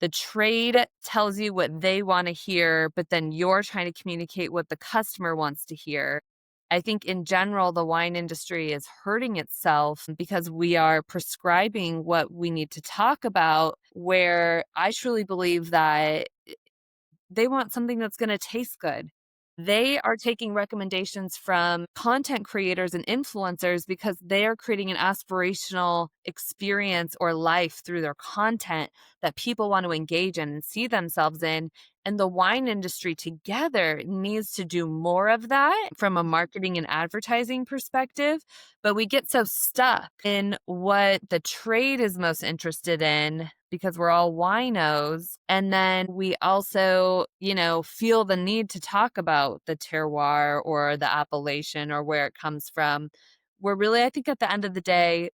The trade tells you what they want to hear, but then you're trying to communicate what the customer wants to hear. I think in general, the wine industry is hurting itself because we are prescribing what we need to talk about, where I truly believe that they want something that's gonna taste good. They are taking recommendations from content creators and influencers because they are creating an aspirational experience or life through their content that people want to engage in and see themselves in. And the wine industry together needs to do more of that from a marketing and advertising perspective. But we get so stuck in what the trade is most interested in because we're all winos. And then we also, feel the need to talk about the terroir or the appellation or where it comes from. Where really, I think at the end of the day,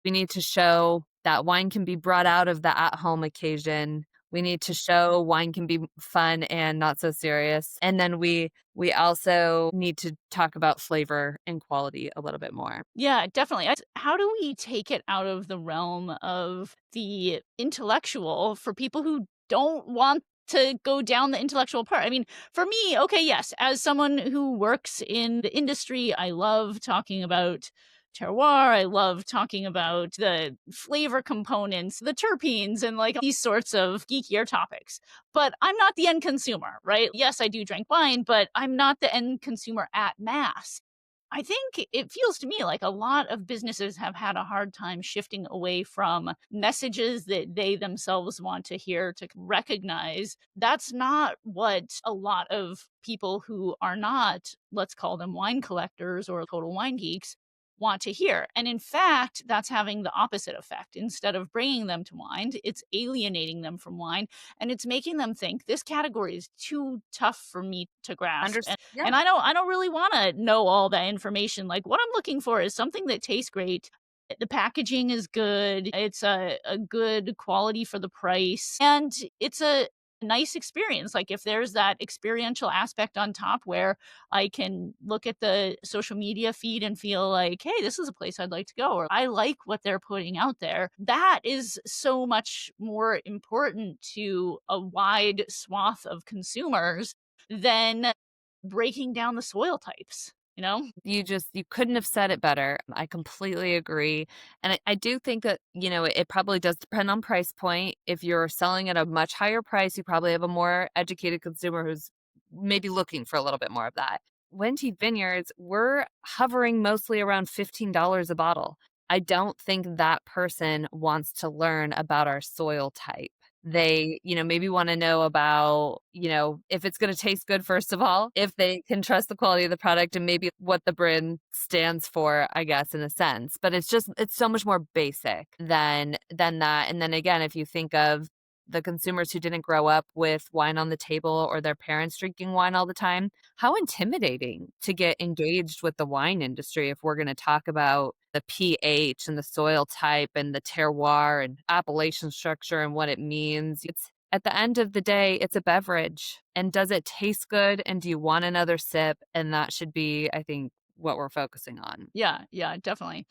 we need to show that wine can be brought out of the at-home occasion. We need to show wine can be fun and not so serious. And then we also need to talk about flavor and quality a little bit more. Yeah, definitely. How do we take it out of the realm of the intellectual for people who don't want to go down the intellectual part? I mean, for me, okay, yes, as someone who works in the industry, I love talking about terroir. I love talking about the flavor components, the terpenes, and like these sorts of geekier topics. But I'm not the end consumer, right? Yes, I do drink wine, but I'm not the end consumer at mass. I think it feels to me like a lot of businesses have had a hard time shifting away from messages that they themselves want to hear to recognize that's not what a lot of people who are not, let's call them wine collectors or total wine geeks, want to hear. And in fact, that's having the opposite effect. Instead of bringing them to wine, it's alienating them from wine and it's making them think this category is too tough for me to grasp. Yeah. And I don't really wanna know all that information, like, what I'm looking for is something that tastes great, the packaging is good, it's a good quality for the price, and it's a nice experience, like, if there's that experiential aspect on top where I can look at the social media feed and feel like, "Hey, this is a place I'd like to go," or, "I like what they're putting out there," that is so much more important to a wide swath of consumers than breaking down the soil types, you know? You couldn't have said it better. I completely agree. And I do think that, it probably does depend on price point. If you're selling at a much higher price, you probably have a more educated consumer who's maybe looking for a little bit more of that. Wente Vineyards, we're hovering mostly around $15 a bottle. I don't think that person wants to learn about our soil type. They, maybe wanna know about, if it's gonna taste good, first of all, if they can trust the quality of the product and maybe what the brand stands for, I guess, in a sense. But it's so much more basic than that. And then again, if you think of the consumers who didn't grow up with wine on the table or their parents drinking wine all the time, how intimidating to get engaged with the wine industry if we're gonna talk about the pH and the soil type and the terroir and appellation structure and what it means. It's at the end of the day, it's a beverage. And does it taste good? And do you want another sip? And that should be, I think, what we're focusing on. Yeah, yeah, definitely.